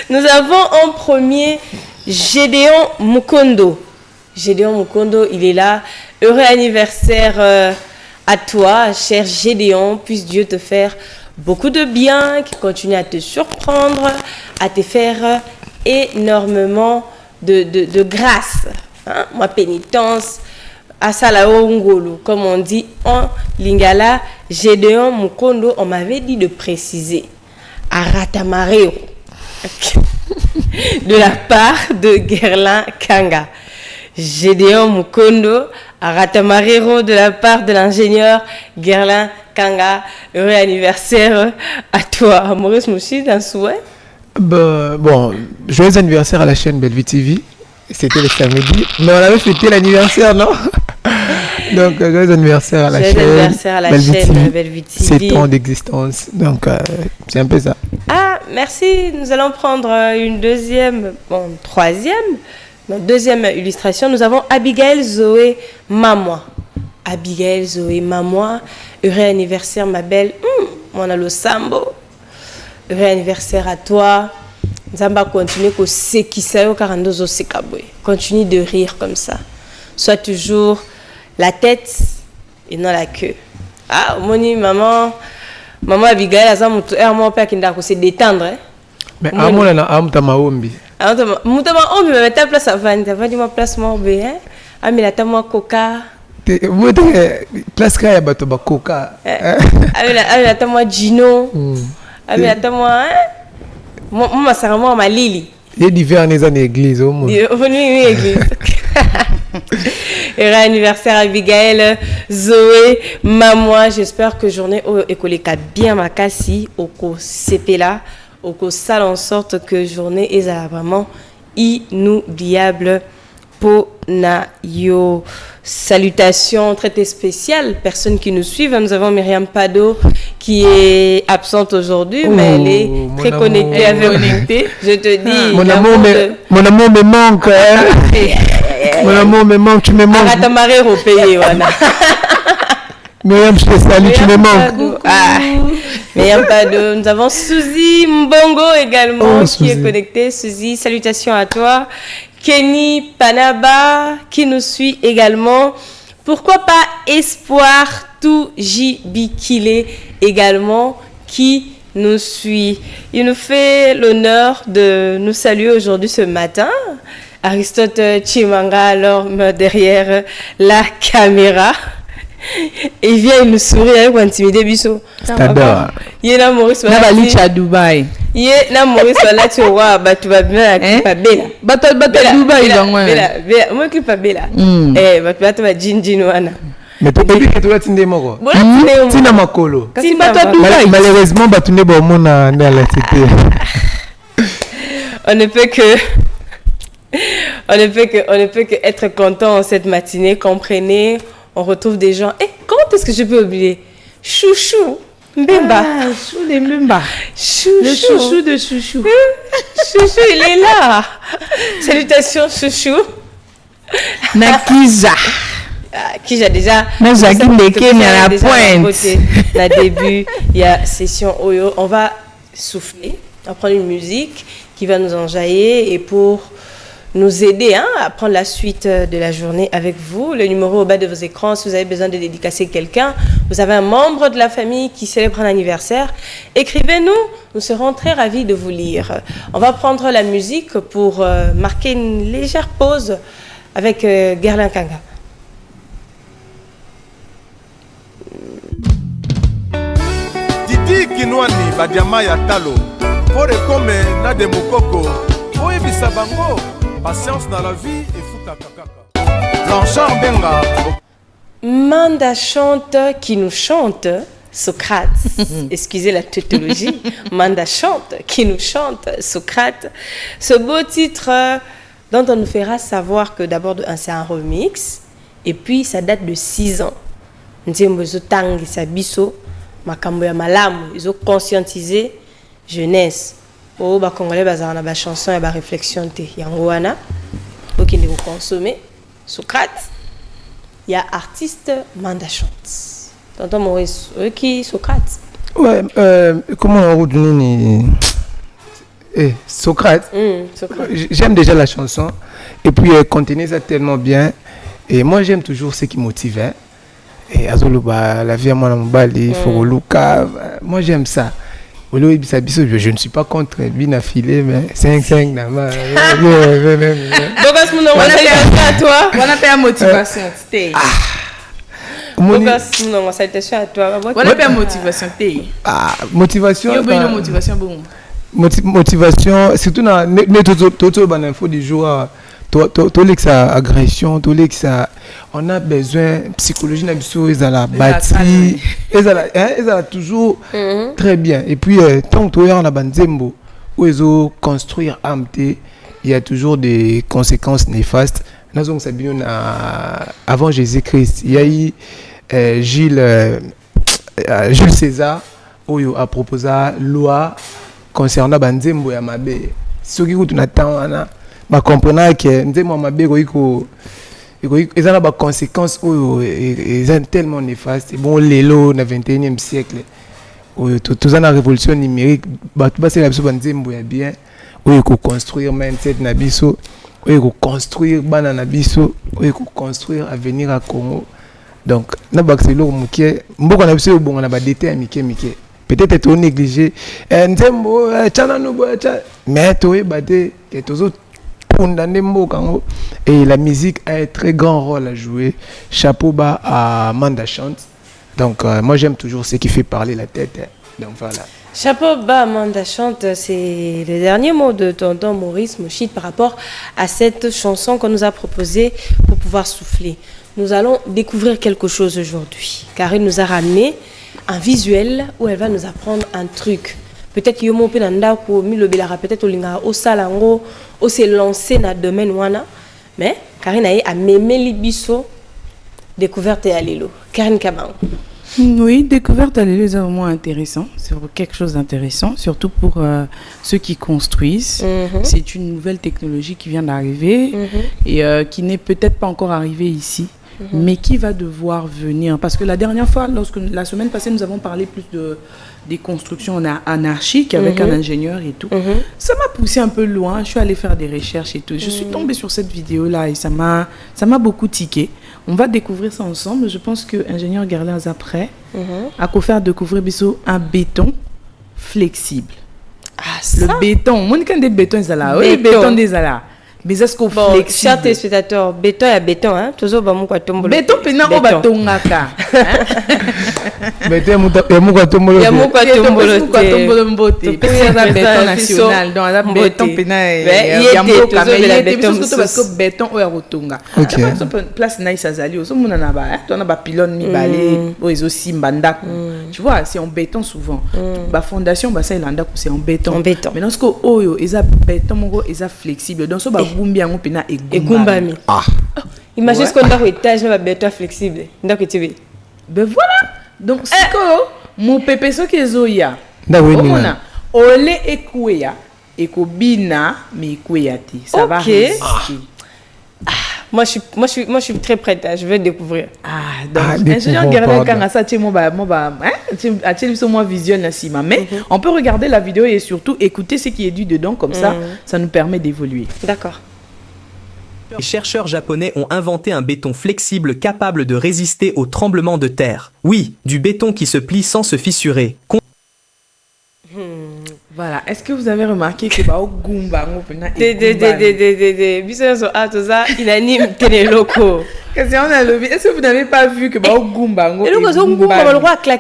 Nous avons en premier Gédéon Mukondo. Gédéon Mukondo, il est là. Heureux anniversaire à toi, cher Gédéon. Puisse Dieu te faire beaucoup de bien, qui continue à te surprendre, à te faire énormément de grâce. Hein? Ma pénitence. Asala Ngolo, comme on dit en lingala, Gédéon Mukondo, on m'avait dit de préciser. Aratamareo. De la part de Gerlin Kanga. Gédéon Mukondo, Aratamareo de la part de l'ingénieur Gerlin Kanga. Heureux anniversaire à toi. Maurice Mouchid, un souhait? Bon, joyeux anniversaire à la chaîne Bellevue TV. C'était le samedi, mais on avait fêté l'anniversaire, non? Donc, joyeux anniversaire à la chaîne. Joyeux anniversaire à la chaîne Bellevue TV. 7 ans d'existence. Donc, c'est un peu ça. Ah, merci. Nous allons prendre une deuxième, deuxième illustration. Nous avons Abigail Zoé Mamois. Abigail Zoé Mamois. Heureux anniversaire, ma belle. On a le sambo. Heureux anniversaire à toi. Zamba continue ko sekisayo karandozo sekabwe. Continue de rire comme ça. Sois toujours la tête et non la queue. Ah, moni maman Abigail aza mutu mo pa kinda ko se détendre. Mais amona na amta maombi. Amta maombi mais ta place avandi ma place maombi hein. Amila ta mo coca. Vous place ka ya bato ba coca. Amila ta mo gino. Amila ta mo hein. Moi, c'est vraiment ma Lily. Il y a divers dans l'église. Oui, église. Heureux anniversaire Abigail, Zoé, Mamois. J'espère que journée au écoleka bien ma cassi, au co CP là, au co salle en sorte que journée est vraiment inoubliable pour na yo. Salutations très spéciales, personnes qui nous suivent. Nous avons Myriam Pado qui est absente aujourd'hui, mais elle est très connectée avec nous. Je te dis, mon amour me manque. Mon amour me manque, tu me manques. Aratamare repayé, voilà. Myriam, je te salue, tu me manques. Myriam Pado. Nous avons Suzy Mbongo également qui est connectée. Suzy, salutations à toi. Kenny Panaba qui nous suit également. Pourquoi pas Espoir Tout Jibikile également qui nous suit. Il nous fait l'honneur de nous saluer aujourd'hui ce matin. Aristote Chimanga, alors derrière la caméra. Et il vient, il nous sourit avec intimider Bisso. T'adore. Il est là, Maurice. Nabali à Dubaï. Yé, na Maurice, là, tu vois, bah, tu vas bien, pas bella. Bata Dubaï, bella. Moi, qui pas bella. Eh, bah, tu vas Jinjin, wana. Mais tu peux dire que tu vas t'aider, moi. Tina Makolo. Malheureusement, bah, tu n'es pas au monde dans la cité. On ne peut que être content en cette matinée. Comprenez, on retrouve des gens. Comment est-ce que je peux oublier? Chouchou. Mbemba. Chou de Mbemba. Chouchou. Le chouchou de Chouchou. Chouchou, il est là. Salutations, Chouchou. Nakiza. Qui j'ai déjà. Nazaki Ndeke à la pointe. Là, début, il y a session Oyo. On va souffler. On va prendre une musique qui va nous enjailler et pour nous aider à prendre la suite de la journée avec vous. Le numéro au bas de vos écrans, si vous avez besoin de dédicacer quelqu'un, vous avez un membre de la famille qui célèbre un anniversaire, écrivez-nous, nous serons très ravis de vous lire. On va prendre la musique pour marquer une légère pause avec Gerlin Kanga. Didi Kinwani Badiama Yatalo, pour comme Nade Mokoko, pour éviter bango. Patience dans la vie et fouta kakaka. Blanchard Benga. Manda chante qui nous chante, Socrate. Excusez la tautologie. Manda chante qui nous chante, Socrate. Ce beau titre dont on nous fera savoir que d'abord c'est un remix et puis ça date de 6 ans. Nzembo zo tangi sa biso makambo ya malamu, ils ont conscientisé jeunesse. Oh, bah, Congolais, bah, on a ba chanson et ba réflexion te. Yango wana, donc il faut consommer. Socrate, il y a artiste Manda chante. Tonton Maurice, qui Socrate. Ouais, comment on redonne Socrate. Socrate. J'aime déjà la chanson et puis elle contenait ça tellement bien et moi j'aime toujours ce qui motive. Hein. Et Azoluba, la vie à moi dans mon bali, Foroluka, moi j'aime ça. Je ne suis pas contre bien affilé, mais 5-5 on a toi. On a fait la motivation. On salutation à toi. On a fait la motivation. Motivation. Il y a une motivation bon. Motivation, surtout dans les infos du jour. Agression, on a besoin psychologie ils ont la batterie, ils ont toujours très bien. Et puis tant que on a banzembo où ils ont construire il y a toujours des conséquences néfastes. Avant Jésus-Christ, il y a eu Jules César où il a proposé loi concernant banzembo ya mabe. Ce qui nous attend ma comprenant que nzembo mabe ils ont des conséquences ils sont tellement néfastes. Bon lelo na 21e siècle tout ça la révolution numérique ba c'est la biso banzembo ya bien oyo ko construire mindset na biso oyo ko construire bana na biso oyo ko construire avenir à Congo. Donc na bakiselo mukie mboko na biso bonga na ba détail mike peut-être to négligé nzembo chana no bo cha mais to e bate que tozo et la musique a un très grand rôle à jouer. Chapeau bas à Manda chante. Donc moi j'aime toujours ce qui fait parler la tête. Donc voilà. Chapeau bas Manda chante, c'est le dernier mot de tonton Maurice Mochid par rapport à cette chanson qu'on nous a proposée pour pouvoir souffler. Nous allons découvrir quelque chose aujourd'hui car il nous a ramené un visuel où elle va nous apprendre un truc. Peut-être que yomo pe nanda ko milobela peut-être olinga o salango o se lancer na domaine wana mais Karine a mémé libiso découverte à Lilo. Karine Kaban. Oui, découverte à Lilo est vraiment intéressant, c'est quelque chose d'intéressant surtout pour ceux qui construisent. C'est une nouvelle technologie qui vient d'arriver et qui n'est peut-être pas encore arrivée ici. Mais qui va devoir venir parce que la dernière fois, la semaine passée, nous avons parlé plus des constructions anarchiques avec un ingénieur et tout. Ça m'a poussé un peu loin. Je suis allée faire des recherches et tout. Je suis tombée sur cette vidéo-là et ça m'a beaucoup tiqué. On va découvrir ça ensemble. Je pense que ingénieur Gerlin après a faire découvrir un béton flexible. Ah, ça? Le béton. Mon des bétons, ils sont là. Oui, le béton des là. mais est-ce qu'on flexible? Chers téléspectateurs, béton et béton, hein? Toujours ba mou kwa tombolo. Béton pena o ba tongaka. Béton ya mou kwa tombolo. Ya mou kwa tombolo. Kwa tombolo mbote. Parce que béton national, donc la béton pena ya mou kwa béton parce que béton o ya rotonga. OK. Place nice azali, o so mona na ba, tu na ba pylône mi balé, o ezo simba ndako. Tu vois, c'est en béton souvent. Ba fondation ba ça ilanda c'est en béton. Maintenant ce que oyo eza béton mongo eza flexible. Donc so ba gumbi yango pena egumbami. Imagine ce qu'on a au étage mais béton flexible. Ndako tibi. Ben voilà. Donc c'est que mon pépé so kezoya. Ndawena. Ole ekweya ekobina mais ekweya ti. Ça va résister. Moi je suis très prête, je vais découvrir. Donc ingénieur Gerdel quand ça tu moi visuel mais on peut regarder la vidéo et surtout écouter ce qui est dit dedans comme ça nous permet d'évoluer. D'accord. Les chercheurs japonais ont inventé un béton flexible capable de résister aux tremblements de terre. Oui, du béton qui se plie sans se fissurer. Voilà, est-ce que vous avez remarqué que bao gumba ngopena inanime télé locaux. Est-ce que vous n'avez pas vu que bao gumba ngopena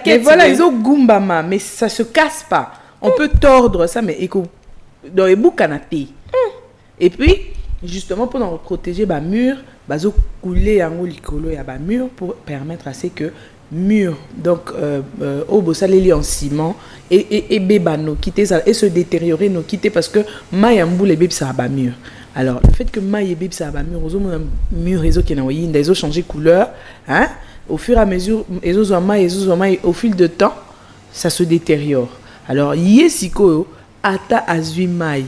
mais voilà, ils ont gumba mais ça se casse pas. On peut tordre ça mais éco dans les boucanate. Et puis justement pour nous protéger ba mur, bazo couler yango likolo ya ba mur pour permettre à ce que mur donc au bosaleli en ciment et bébano quitter ça et se détériorer nos quitter parce que mayambu les bébés ça ba mur. Alors le fait que maille bébé ça ba mur aux mur réseau qui na yinda ils ont changé couleur hein au fur et à mesure au fil de temps ça se détériore. Alors yesiko ata azui maille.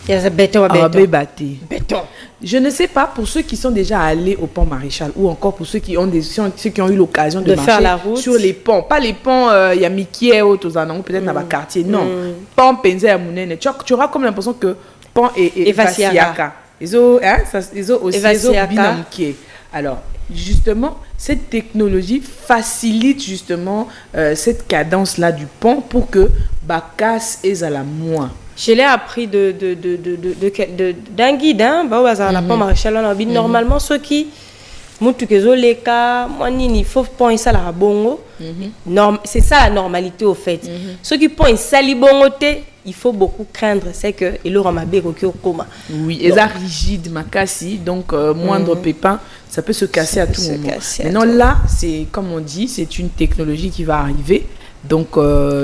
Il y a béton. Je ne sais pas pour ceux qui sont déjà allés au pont Maréchal ou encore pour ceux qui ont eu l'occasion de marcher faire la route sur les ponts. Pas les ponts, il y a Mickey ou peut-être dans le quartier. Non, pont Penze à Mounene. Tu auras comme l'impression que pont et Vasiaka. Ils ont aussi Mickey. Alors, justement, cette technologie facilite justement cette cadence-là du pont pour que Bakas est à la moins. Je l'ai appris d'un guide, la pont Maréchal. Normalement, ceux qui il faut point ça la bongo. C'est ça la normalité au fait. Ceux qui point sali bongo il faut beaucoup craindre, c'est que il aura ma béco qui au coma. Oui, ils sont rigides, makasi, donc moindre pépin, ça peut se casser à tout moment. Maintenant là, c'est comme on dit, c'est une technologie qui va arriver. Donc,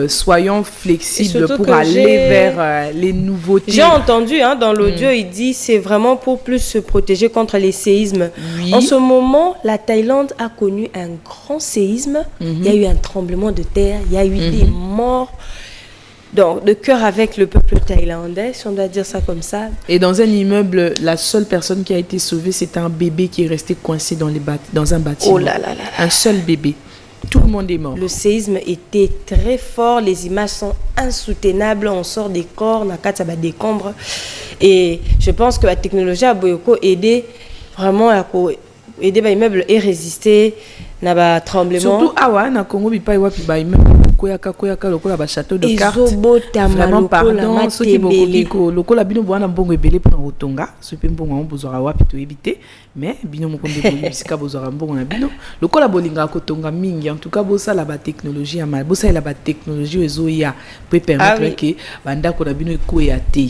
soyons flexibles pour aller vers les nouveautés. J'ai entendu dans l'audio, il dit c'est vraiment pour plus se protéger contre les séismes. Oui. En ce moment, la Thaïlande a connu un grand séisme. Il y a eu un tremblement de terre, il y a eu des morts. Donc, de cœur avec le peuple thaïlandais, si on doit dire ça comme ça. Et dans un immeuble, la seule personne qui a été sauvée, c'était un bébé qui est resté coincé dans un bâtiment. Oh là là là. Un seul bébé. Tout le monde est mort. Le séisme était très fort, les images sont insoutenables, on sort des corps, on a des décombres. Et je pense que la technologie a beaucoup aidé vraiment à aider les immeubles et résister à tremblement. Surtout na Congo bi pa iwapi ba immeuble koyaka lokola ba château de cartes. Vraiment pardon ceux qui boko lokola bino bwana mbongo ebele pour otonga, ce pe mbongo on bozora wapi to éviter, mais bino mokonde bolibisika bozora mbongo na bino. Lokola bolinga ko tonga mingi en tout cas bosa la ba technologie ama bosa la ba technologie ezoya peut permettre que banda ko na bino ekoya te.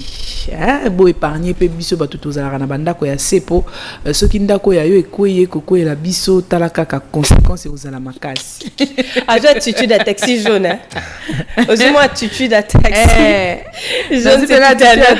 Hein bo épargner pe biso ba tout ozala na banda ko ya sepo ceux qui ndako ya yo ekoye koko la biso talaka ka conséquence ozala makasi. Aja attitude à taxi jaune hein. Osez-moi attitude à taxi. Je sais la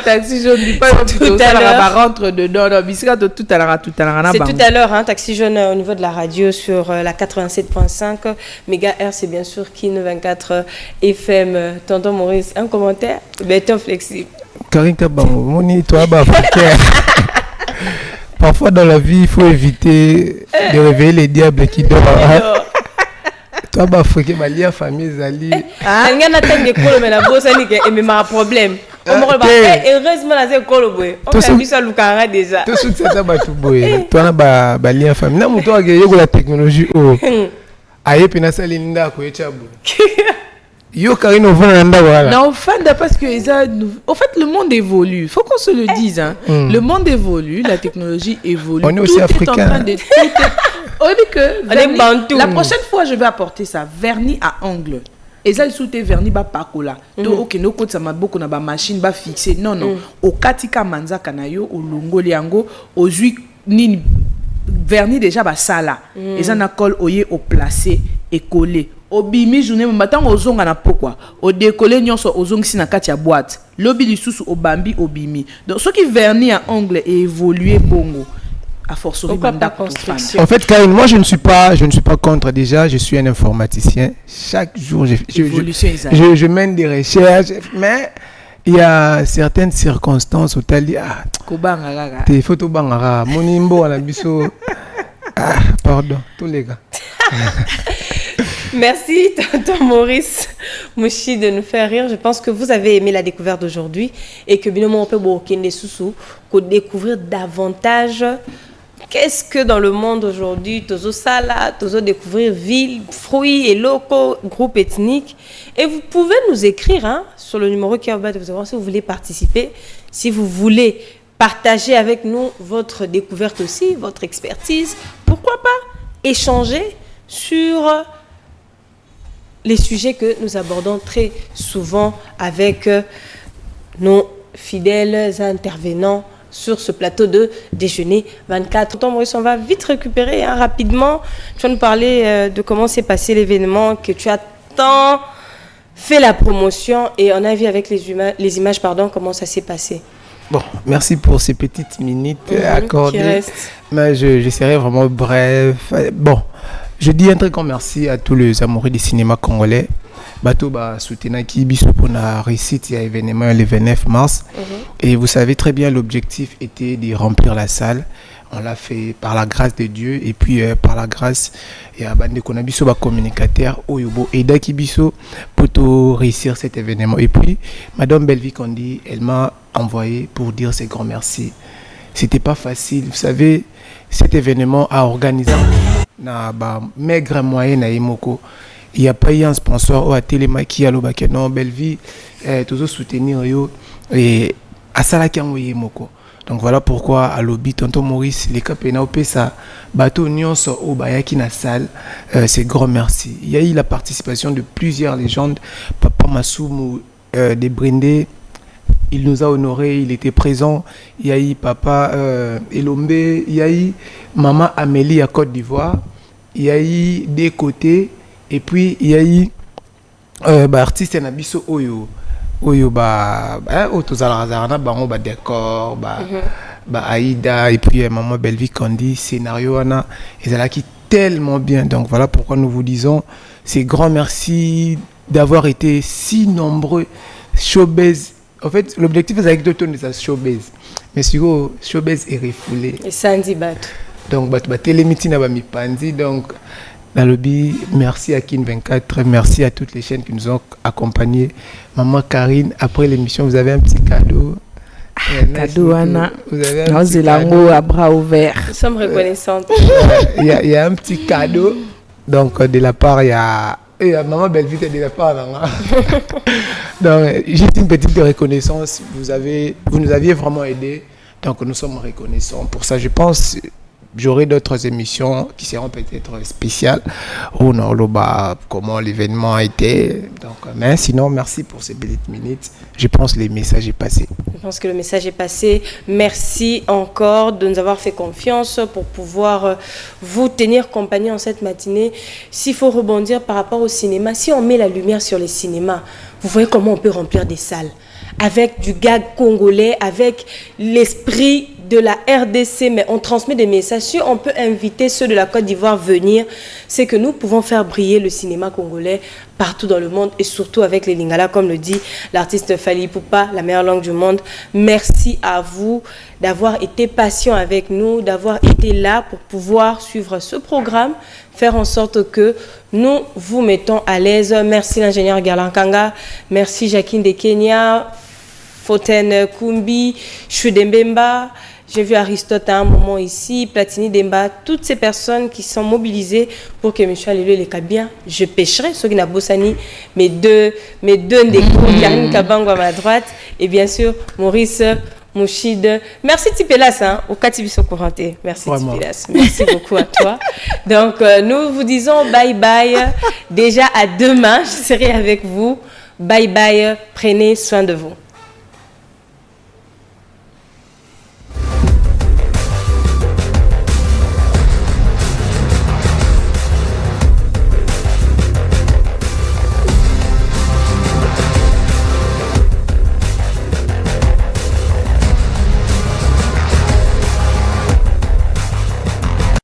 taxi jaune du pas tout à l'heure rentre dedans non bisika tout à l'heure c'est tout à l'heure taxi jaune au niveau de la radio sur la 87.5 MHz c'est bien sûr Kin 24 FM. Tonton Maurice un commentaire béton flexible. Karinka bango moni toi ba parfois dans la vie il faut éviter de réveiller les diables qui dorment. Toi ba fréquer ma lia famille zali ngana tangue kolo mais la bossa ni que mais ma problème on va heureusement la c'est kolo boy on a vu ça lukanga déjà tout ça ba tout boy toi na ba lia famille na muto age yego la technologie o aye pina sali nda ko echabu Yo Karine Ovanda voilà. Non, Ovanda parce que en fait le monde évolue. Il faut qu'on se le dise hein. Le monde évolue, la technologie évolue. On est aussi africain. On dit que la prochaine fois je vais apporter ça vernis à ongles. Et ça, il vernis ba pakola. Donc, ok, no côté ça m'a beaucoup na ba machine ba fixé. Non, non. Au katika manza kanayo, au longo liango, au jui ni vernis déjà ba sala. Et ça na colle oye au placé et collé. Au bimi journée matin au zonga na pourquoi. Au décoller nyonso au zong si na katia boîte. Lobi lisusu au bambi au bimi. Donc, ce qui vernis à ongles et évoluer bongo. À force construction. En fait, Karine, moi je ne suis pas contre déjà, je suis un informaticien. Chaque jour, je mène des recherches, mais il y a certaines circonstances où tu as dit tes photos bangara, monimbo à la biso. Pardon, tous les gars. Merci, tonton Maurice Mouchi, de nous faire rire. Je pense que vous avez aimé la découverte d'aujourd'hui et que bien on peut découvrir davantage. Qu'est-ce que dans le monde aujourd'hui, tozo sala, tozo découvrir villes, fruits et locaux, groupes ethniques. Et vous pouvez nous écrire hein, sur le numéro qui est en bas de vous si vous voulez participer, si vous voulez partager avec nous votre découverte aussi, votre expertise. Pourquoi pas échanger sur les sujets que nous abordons très souvent avec nos fidèles intervenants sur ce plateau de déjeuner 24. Tonton Maurice, on va vite récupérer hein, rapidement. Tu vas nous parler de comment s'est passé l'événement, que tu as tant fait la promotion et on a vu avec les images, comment ça s'est passé. Bon, merci pour ces petites minutes accordées. Mais je serai vraiment bref. Bon, je dis un très grand merci à tous les amoureux du cinéma congolais. Bateau soutenir qui biso pour la réussite il y a événement le 29 mars et vous savez très bien l'objectif était de remplir la salle. On l'a fait par la grâce de Dieu et puis par la grâce il y a bande qu'on a biso ba communicateur oyobo et daki biso pour réussir cet événement et puis madame Belvi Kondi elle m'a envoyé pour dire ses grands merci. C'était pas facile, vous savez cet événement à organiser na ba maigre moyen na Imoko. Il n'y a pas eu un sponsor à Télémaki à l'Obaké, non, Belleville, toujours soutenir yo et à Salaki Moko. Donc voilà pourquoi à l'Obi, tonton Maurice, les Kapena Opesa, bateau Nyonso au Bayaki na salle, c'est grand merci. Il y a eu la participation de plusieurs légendes, Papa Massoumou des Brindés, il nous a honorés, il était présent. Il y a eu Papa Elombe, il y a eu Maman Amélie à Côte d'Ivoire, il y a eu des côtés. Et puis il y a eu artiste na biso oyo tozalaka bango ba décor Aïda et puis maman Belvi Kondi scénario wana ezalaki tellement bien. Donc voilà pourquoi nous vous disons c'est grand merci d'avoir été si nombreux. Showbiz en fait l'objectif c'est avec d'autres de ça showbiz mais sur showbiz est refoulé et Sandy Bat donc bat télémiti na ba mipandi donc dans le lobby, merci à Kin 24, merci à toutes les chaînes qui nous ont accompagnés. Maman Karine, après l'émission, vous avez un petit cadeau. Cadeau, Anna. Vous avez un petit cadeau. À bras ouverts. Nous sommes reconnaissantes. Il y a un petit cadeau. Donc, de la part, il y a Maman Belleville de la part. Donc, juste une petite reconnaissance. Vous nous aviez vraiment aidés. Donc, nous sommes reconnaissants. Pour ça, je pense... J'aurai d'autres émissions qui seront peut-être spéciales. On a comment l'événement a été. Donc, mais sinon, merci pour ces petites minutes. Je pense que le message est passé. Je pense que le message est passé. Merci encore de nous avoir fait confiance pour pouvoir vous tenir compagnie en cette matinée. S'il faut rebondir par rapport au cinéma, si on met la lumière sur les cinémas, vous voyez comment on peut remplir des salles avec du gag congolais, avec l'esprit de la RDC, mais on transmet des messages. Si on peut inviter ceux de la Côte d'Ivoire à venir, c'est que nous pouvons faire briller le cinéma congolais partout dans le monde et surtout avec les Lingala, comme le dit l'artiste Fally Ipupa, la meilleure langue du monde. Merci à vous d'avoir été patient avec nous, d'avoir été là pour pouvoir suivre ce programme, faire en sorte que nous vous mettons à l'aise. Merci l'ingénieur Galankanga, merci Jacqueline de Kenya, Foten Kumbi, Chudembemba, J'ai vu Aristote à un moment ici, Platini Demba, toutes ces personnes qui sont mobilisées pour que M. Alléluia les cas bien. Je pêcherai, ceux qui n'ont Bossani, mes deux ndeko, Karine Kabango à ma droite, et bien sûr, Maurice Mouchide. Merci Tipelas, au Katibiso Couranté. Merci Tipelas. Merci beaucoup à toi. Donc, nous vous disons bye bye. Déjà à demain, je serai avec vous. Bye bye. Prenez soin de vous.